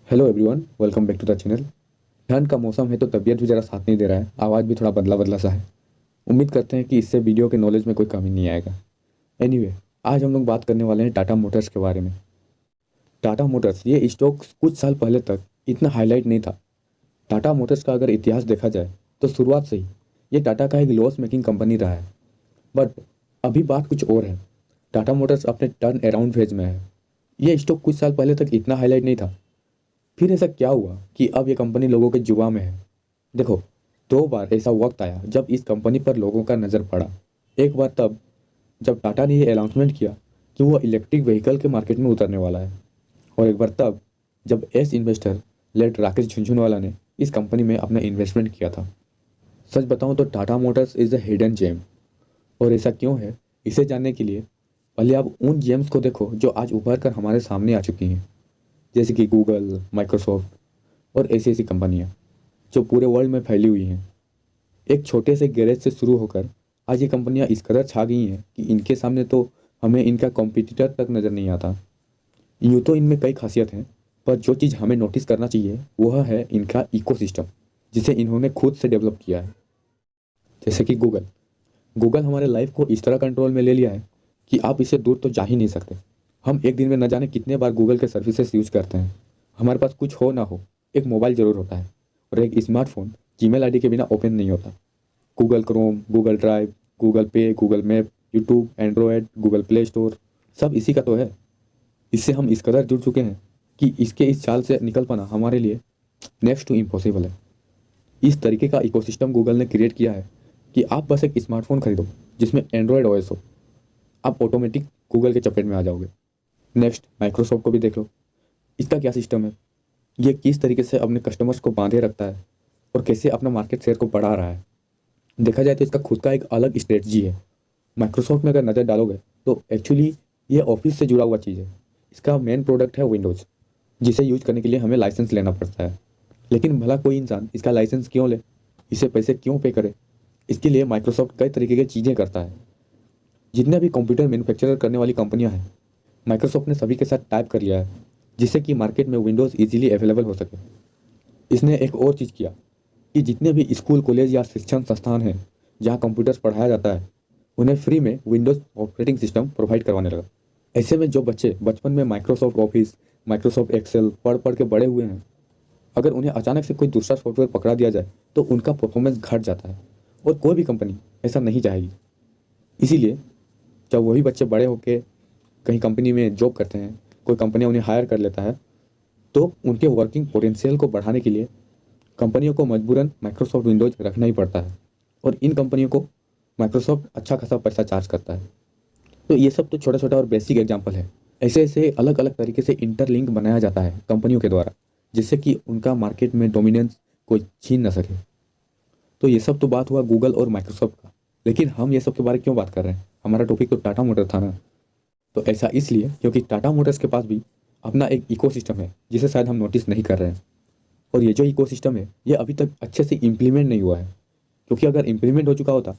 Hello everyone, welcome back to the channel. ठंड का मौसम है तो तबीयत भी ज़रा साथ नहीं दे रहा है, आवाज़ भी थोड़ा बदला बदला सा है। उम्मीद करते हैं कि इससे वीडियो के नॉलेज में कोई कमी नहीं आएगा। एनीवे, आज हम लोग बात करने वाले हैं टाटा मोटर्स के बारे में। टाटा मोटर्स ये स्टॉक कुछ साल पहले तक इतना हाईलाइट नहीं था। टाटा मोटर्स का अगर इतिहास देखा जाए तो शुरुआत से ही ये टाटा का एक लॉस मेकिंग कंपनी रहा है। बट अभी बात कुछ और है। टाटा मोटर्स अपने टर्न अराउंड फेज में है। ये स्टॉक कुछ साल पहले तक इतना हाईलाइट नहीं था। फिर ऐसा क्या हुआ कि अब ये कंपनी लोगों के जुबा में है। देखो, दो बार ऐसा वक्त आया जब इस कंपनी पर लोगों का नज़र पड़ा। एक बार तब जब टाटा ने ये अनाउंसमेंट किया कि वो इलेक्ट्रिक व्हीकल के मार्केट में उतरने वाला है, और एक बार तब जब ace investor late Rakesh Jhunjhunwala ने इस कंपनी में अपना इन्वेस्टमेंट किया था। सच बताऊं तो Tata motors is a hidden gem. और ऐसा क्यों है, इसे जानने के लिए पहले आप उन जेम्स को देखो जो आज उभर कर हमारे सामने आ चुकी हैं, जैसे कि गूगल, माइक्रोसॉफ्ट और ऐसी ऐसी कंपनियां जो पूरे वर्ल्ड में फैली हुई हैं। एक छोटे से गैरेज से शुरू होकर आज ये कंपनियां इस कदर छा गई हैं कि इनके सामने तो हमें इनका कॉम्पिटिटर तक नज़र नहीं आता। यूँ तो इनमें कई खासियत हैं, पर जो चीज़ हमें नोटिस करना चाहिए वह है इनका इकोसिस्टम, जिसे इन्होंने खुद से डेवलप किया है। जैसे कि गूगल गूगल हमारे लाइफ को इस तरह कंट्रोल में ले लिया है कि आप इससे दूर तो जा ही नहीं सकते। हम एक दिन में न जाने कितने बार गूगल के सर्विसेज यूज करते हैं। हमारे पास कुछ हो ना हो, एक मोबाइल ज़रूर होता है, और एक स्मार्टफोन जीमेल आईडी के बिना ओपन नहीं होता। Google Chrome, Google Drive, Google Pay, Google Map, YouTube, Android, Google Play Store, सब इसी का तो है। इससे हम इस कदर जुड़ चुके हैं कि इसके इस चाल से निकल पाना हमारे लिए नेक्स्ट टू इम्पॉसिबल है। इस तरीके का इकोसिस्टम गूगल ने क्रिएट किया है कि आप बस एक स्मार्टफोन खरीदो जिसमें एंड्रॉयड ओएस हो, आप ऑटोमेटिक गूगल के चपेट में आ जाओगे। नेक्स्ट, माइक्रोसॉफ्ट को भी देख लो। इसका क्या सिस्टम है, ये किस तरीके से अपने कस्टमर्स को बांधे रखता है और कैसे अपना मार्केट शेयर को बढ़ा रहा है। देखा जाए तो इसका खुद का एक अलग स्ट्रेटजी है। माइक्रोसॉफ्ट में अगर नज़र डालोगे तो एक्चुअली ये ऑफिस से जुड़ा हुआ चीज़ है। इसका मेन प्रोडक्ट है विंडोज़, जिसे यूज करने के लिए हमें लाइसेंस लेना पड़ता है। लेकिन भला कोई इंसान इसका लाइसेंस क्यों ले, इसे पैसे क्यों पे करे? इसके लिए माइक्रोसॉफ्ट कई तरीके की चीज़ें करता है। जितने भी कंप्यूटर मैन्युफैक्चर करने वाली कंपनियां हैं, माइक्रोसॉफ्ट ने सभी के साथ टाइप कर लिया है, जिससे कि मार्केट में विंडोज़ इजीली अवेलेबल हो सके। इसने एक और चीज़ किया कि जितने भी स्कूल, कॉलेज या शिक्षण संस्थान हैं जहाँ कंप्यूटर्स पढ़ाया जाता है, उन्हें फ्री में विंडोज़ ऑपरेटिंग सिस्टम प्रोवाइड करवाने लगा। ऐसे में जो बच्चे बचपन में माइक्रोसॉफ्ट ऑफिस, माइक्रोसॉफ्ट एक्सेल पढ़ पढ़ के बड़े हुए हैं, अगर उन्हें अचानक से कोई दूसरा सॉफ्टवेयर पकड़ा दिया जाए तो उनका परफॉर्मेंस घट जाता है, और कोई भी कंपनी ऐसा नहीं चाहेगी। इसीलिए जब वही बच्चे बड़े होकर कहीं कंपनी में जॉब करते हैं, कोई कंपनी उन्हें हायर कर लेता है, तो उनके वर्किंग पोटेंशियल को बढ़ाने के लिए कंपनियों को मजबूरन माइक्रोसॉफ्ट विंडोज रखना ही पड़ता है, और इन कंपनियों को माइक्रोसॉफ्ट अच्छा खासा पैसा चार्ज करता है। तो ये सब तो छोटा छोटा और बेसिक एग्जाम्पल है। ऐसे ऐसे अलग अलग तरीके से इंटरलिंक बनाया जाता है कंपनियों के द्वारा, जिससे कि उनका मार्केट में डोमिनेंस कोई छीन ना सके। तो ये सब तो बात हुआ गूगल और माइक्रोसॉफ्ट का। लेकिन हम ये सब के बारे में क्यों बात कर रहे हैं? हमारा टॉपिक तो टाटा मोटर था ना। तो ऐसा इसलिए क्योंकि टाटा मोटर्स के पास भी अपना एक इकोसिस्टम है जिसे शायद हम नोटिस नहीं कर रहे हैं। और ये जो इकोसिस्टम है ये अभी तक अच्छे से इम्प्लीमेंट नहीं हुआ है, क्योंकि अगर इम्प्लीमेंट हो चुका होता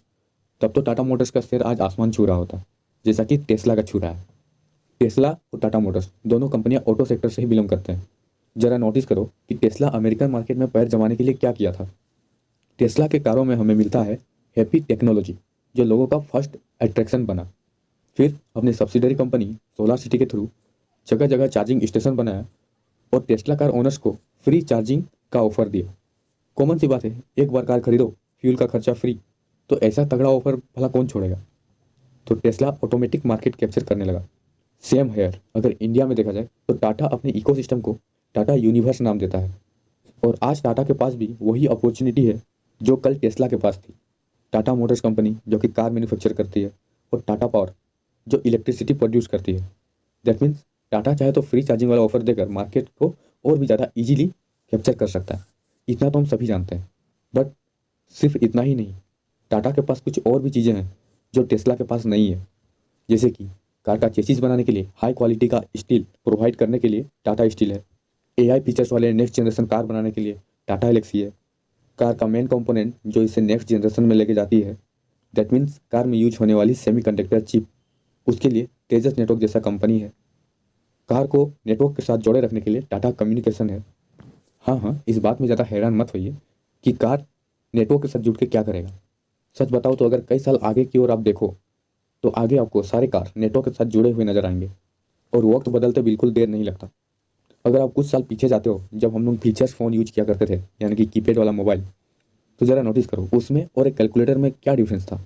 तब तो टाटा मोटर्स का शेयर आज आसमान छू रहा होता, जैसा कि टेस्ला का छू रहा है। टेस्ला और टाटा मोटर्स दोनों कंपनियां ऑटो सेक्टर से ही बिलोंग करते हैं। जरा नोटिस करो कि टेस्ला अमेरिकन मार्केट में पैर जमाने के लिए क्या किया था। टेस्ला के कारों में हमें मिलता है हैप्पी टेक्नोलॉजी, जो लोगों का फर्स्ट अट्रैक्शन बना। फिर अपनी सब्सिडरी कंपनी सोलार सिटी के थ्रू जगह जगह चार्जिंग स्टेशन बनाया, और टेस्ला कार ओनर्स को फ्री चार्जिंग का ऑफर दिया। कॉमन सी बात है, एक बार कार खरीदो, फ्यूल का खर्चा फ्री, तो ऐसा तगड़ा ऑफर भला कौन छोड़ेगा? तो टेस्ला ऑटोमेटिक मार्केट कैप्चर करने लगा। सेम हेयर अगर इंडिया में देखा जाए तो टाटा अपने इकोसिस्टम को टाटा यूनिवर्स नाम देता है। और आज टाटा के पास भी वही अपॉर्चुनिटी है जो कल टेस्ला के पास थी। टाटा मोटर्स कंपनी जो कि कार मैन्युफैक्चर करती है, और टाटा पावर जो इलेक्ट्रिसिटी प्रोड्यूस करती है। दैट मीन्स टाटा चाहे तो फ्री चार्जिंग वाला ऑफर देकर मार्केट को और भी ज़्यादा इजीली कैप्चर कर सकता है। इतना तो हम सभी जानते हैं। बट सिर्फ इतना ही नहीं, टाटा के पास कुछ और भी चीज़ें हैं जो टेस्ला के पास नहीं है। जैसे कि कार का चेसिस बनाने के लिए हाई क्वालिटी का स्टील प्रोवाइड करने के लिए टाटा स्टील है। एआई फीचर्स वाले नेक्स्ट जनरेशन कार बनाने के लिए टाटा एलेक्सी है। कार का मेन कंपोनेंट जो इसे नेक्स्ट जनरेशन में लेके जाती है, दैट मीन्स कार में यूज होने वाली सेमीकंडक्टर चिप, उसके लिए तेजस नेटवर्क जैसा कंपनी है। कार को नेटवर्क के साथ जोड़े रखने के लिए टाटा कम्युनिकेशन है। हाँ हाँ, इस बात में ज़्यादा हैरान मत होइए कि कार नेटवर्क के साथ जुड़ के क्या करेगा। सच बताओ तो अगर कई साल आगे की ओर आप देखो तो आगे आपको सारे कार नेटवर्क के साथ जुड़े हुए नजर आएंगे और वक्त बदलते बिल्कुल देर नहीं लगता। अगर आप कुछ साल पीछे जाते हो जब हम लोग फीचर्स फ़ोन यूज किया करते थे, यानी कि कीपैड वाला मोबाइल, तो ज़रा नोटिस करो उसमें और एक कैलकुलेटर में क्या डिफरेंस था।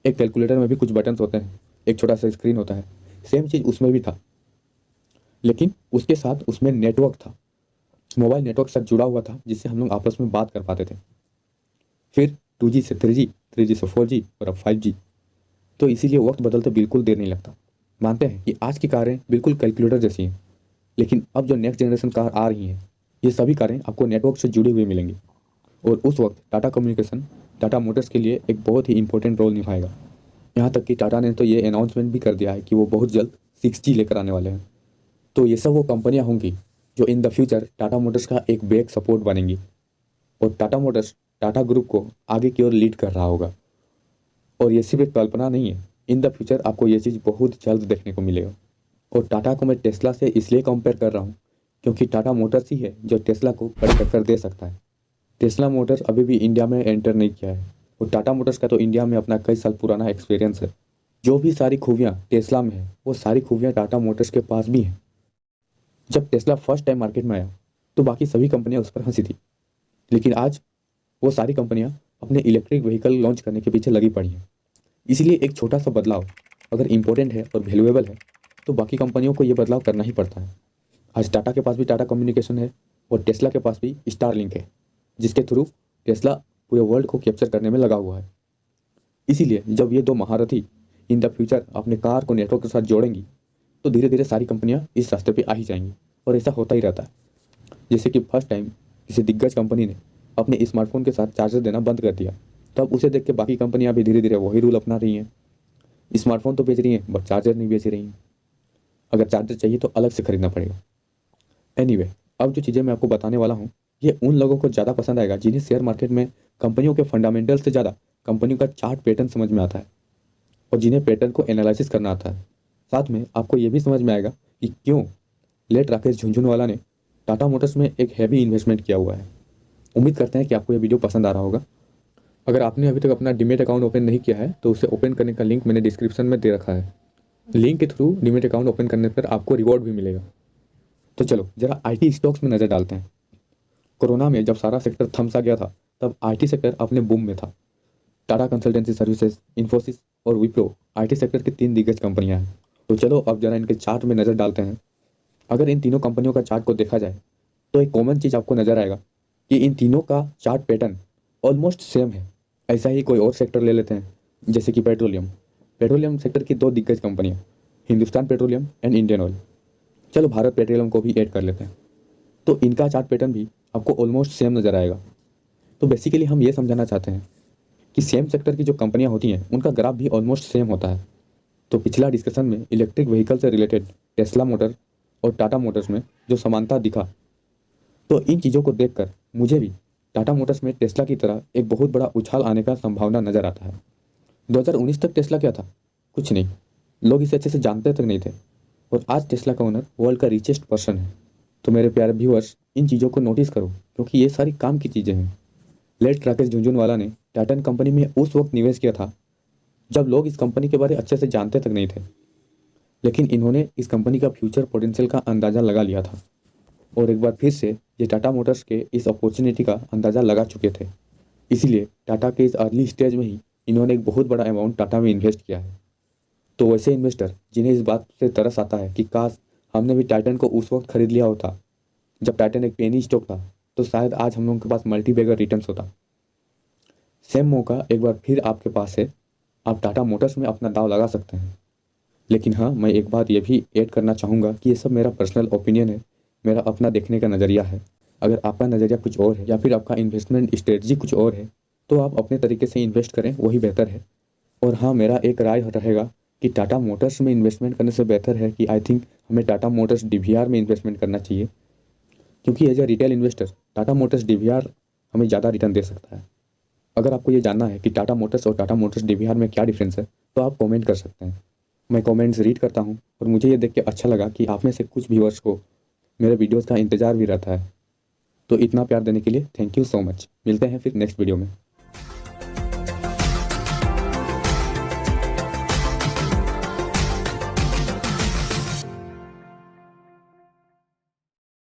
एक कैलकुलेटर में भी कुछ बटन्स होते हैं, एक छोटा सा स्क्रीन होता है, सेम चीज़ उसमें भी था, लेकिन उसके साथ उसमें नेटवर्क था। मोबाइल नेटवर्क के साथ जुड़ा हुआ था जिससे हम लोग आपस में बात कर पाते थे। फिर 2G से 3G, 3G से 4G और अब 5G। तो इसीलिए वक्त बदलते बिल्कुल देर नहीं लगता। मानते हैं कि आज की कारें बिल्कुल कैलकुलेटर जैसी हैं, लेकिन अब जो नेक्स्ट जनरेशन कार आ रही हैं ये सभी कारें आपको नेटवर्क से जुड़ी हुई मिलेंगी। और उस वक्त टाटा कम्युनिकेशन टाटा मोटर्स के लिए एक बहुत ही इंपॉर्टेंट रोल निभाएगा। यहाँ तक कि टाटा ने तो ये अनाउंसमेंट भी कर दिया है कि वो बहुत जल्द 6G लेकर आने वाले हैं। तो ये सब वो कंपनियाँ होंगी जो in the future Tata Motors का एक बैक सपोर्ट बनेंगी और टाटा मोटर्स टाटा ग्रुप को आगे की ओर लीड कर रहा होगा। और ये सिर्फ एक कल्पना नहीं है, इन द फ्यूचर आपको ये चीज़ बहुत जल्द देखने को मिलेगा। और टाटा को मैं टेस्ला से इसलिए कंपेयर कर रहा हूँ क्योंकि टाटा मोटर्स ही है जो टेस्ला को बड़ी टक्कर दे सकता है। टेस्ला मोटर्स अभी भी इंडिया में एंटर नहीं किया है और टाटा मोटर्स का तो इंडिया में अपना कई साल पुराना एक्सपीरियंस है। जो भी सारी खूबियाँ टेस्ला में है वो सारी खूबियाँ टाटा मोटर्स के पास भी हैं। जब टेस्ला फर्स्ट टाइम मार्केट में आया तो बाकी सभी कंपनियां उस पर हंसी थी, लेकिन आज वो सारी कंपनियां अपने इलेक्ट्रिक व्हीकल लॉन्च करने के पीछे लगी पड़ी हैं। इसलिए एक छोटा सा बदलाव अगर इम्पोर्टेंट है और वैल्यूएबल है तो बाकी कंपनियों को ये बदलाव करना ही पड़ता है। आज टाटा के पास भी टाटा कम्युनिकेशन है और टेस्ला के पास भी स्टारलिंक है, जिसके थ्रू टेस्ला पूरे वर्ल्ड को कैप्चर करने में लगा हुआ है। इसीलिए जब ये दो महारथी इन द फ्यूचर अपने कार को नेटवर्क के साथ जोड़ेंगी तो धीरे धीरे सारी कंपनियां इस रास्ते पे आ ही जाएंगी और ऐसा होता ही रहता है। जैसे कि फर्स्ट टाइम किसी दिग्गज कंपनी ने अपने स्मार्टफोन के साथ चार्जर देना बंद कर दिया, तब उसे देख के बाकी कंपनियां भी धीरे धीरे वही रूल अपना रही हैं। स्मार्टफोन तो बेच रही हैं बट चार्जर नहीं बेच रही हैं। अगर चार्जर चाहिए तो अलग से खरीदना पड़ेगा। एनीवे, अब जो चीज़ें मैं आपको बताने वाला हूँ ये उन लोगों को ज़्यादा पसंद आएगा जिन्हें शेयर मार्केट में कंपनियों के फंडामेंटल से ज़्यादा कंपनियों का चार्ट पैटर्न समझ में आता है और जिन्हें पैटर्न को एनालिसिस करना आता है। साथ में आपको ये भी समझ में आएगा कि क्यों लेट राकेश झुनझुनवाला ने टाटा मोटर्स में एक हैवी इन्वेस्टमेंट किया हुआ है। उम्मीद करते हैं कि आपको ये वीडियो पसंद आ रहा होगा। अगर आपने अभी तक अपना डीमेट अकाउंट ओपन नहीं किया है तो उसे ओपन करने का लिंक मैंने डिस्क्रिप्शन में दे रखा है। लिंक के थ्रू डीमेट अकाउंट ओपन करने पर आपको रिवॉर्ड भी मिलेगा। तो चलो जरा आईटी स्टॉक्स में नज़र डालते हैं। कोरोना में जब सारा सेक्टर थम सा गया था तब आईटी सेक्टर अपने बूम में था। टाटा कंसल्टेंसी सर्विसेज, इन्फोसिस और विप्रो आईटी सेक्टर की 3 दिग्गज कंपनियां हैं। तो चलो अब जरा इनके चार्ट में नज़र डालते हैं। अगर इन तीनों कंपनियों का चार्ट को देखा जाए तो एक कॉमन चीज़ आपको नजर आएगा कि इन तीनों का चार्ट पैटर्न ऑलमोस्ट सेम है। ऐसा ही कोई और सेक्टर ले लेते हैं जैसे कि पेट्रोलियम। पेट्रोलियम सेक्टर की 2 दिग्गज कंपनियां, Hindustan petroleum and Indian oil. चलो भारत पेट्रोलियम को भी ऐड कर लेते हैं। तो इनका चार्ट पैटर्न भी आपको ऑलमोस्ट सेम नज़र आएगा। तो बेसिकली हम ये समझाना चाहते हैं कि सेम सेक्टर की जो कंपनियां होती हैं उनका ग्राफ भी ऑलमोस्ट सेम होता है। तो पिछला डिस्कशन में इलेक्ट्रिक व्हीकल से रिलेटेड टेस्ला मोटर और टाटा मोटर्स में जो समानता दिखा, तो इन चीज़ों को देखकर मुझे भी टाटा मोटर्स में टेस्ला की तरह एक बहुत बड़ा उछाल आने का संभावना नजर आता है। 2019 तक टेस्ला क्या था? कुछ नहीं, लोग इसे अच्छे से जानते तक नहीं थे और आज टेस्ला का ओनर वर्ल्ड का रिचेस्ट पर्सन है। तो मेरे प्यारे व्यूअर्स, इन चीज़ों को नोटिस करो क्योंकि ये सारी काम की चीज़ें हैं। लेट राकेश झुनझुनवाला ने टाटा कंपनी में उस वक्त निवेश किया था जब लोग इस कंपनी के बारे अच्छे से जानते तक नहीं थे, लेकिन इन्होंने इस कंपनी का फ्यूचर पोटेंशियल का अंदाज़ा लगा लिया था और एक बार फिर से ये टाटा मोटर्स के इस अपॉर्चुनिटी का अंदाज़ा लगा चुके थे। इसीलिए टाटा के इस अर्ली स्टेज में ही इन्होंने एक बहुत बड़ा अमाउंट टाटा में इन्वेस्ट किया है। तो वैसे इन्वेस्टर जिन्हें इस बात से तरस आता है कि काश हमने भी टाइटन को उस वक्त खरीद लिया होता जब टाइटन एक पेनी स्टॉक था, तो शायद आज हम लोगों के पास मल्टी बैगर रिटर्न्स होता। सेम मौका एक बार फिर आपके पास है, आप टाटा मोटर्स में अपना दाव लगा सकते हैं। लेकिन हाँ, मैं एक बात ये भी ऐड करना चाहूँगा कि ये सब मेरा पर्सनल ओपिनियन है, मेरा अपना देखने का नज़रिया है। अगर आपका नज़रिया कुछ और है या फिर आपका इन्वेस्टमेंट स्ट्रेटजी कुछ और है तो आप अपने तरीके से इन्वेस्ट करें, वही बेहतर है। और हाँ, मेरा एक राय रहेगा कि टाटा मोटर्स में इन्वेस्टमेंट करने से बेहतर है कि आई थिंक हमें टाटा मोटर्स डीवीआर में इन्वेस्टमेंट करना चाहिए, क्योंकि as a retail investor Tata motors DVR हमें ज़्यादा रिटर्न दे सकता है। अगर आपको ये जानना है कि टाटा मोटर्स और टाटा मोटर्स डीवीआर में क्या डिफरेंस है तो आप कमेंट कर सकते हैं। मैं कमेंट्स रीड करता हूँ और मुझे ये देख के अच्छा लगा कि आप में से कुछ व्यूअर्स को मेरे वीडियोस का इंतज़ार भी रहता है। तो इतना प्यार देने के लिए थैंक यू सो मच। मिलते हैं फिर नेक्स्ट वीडियो में।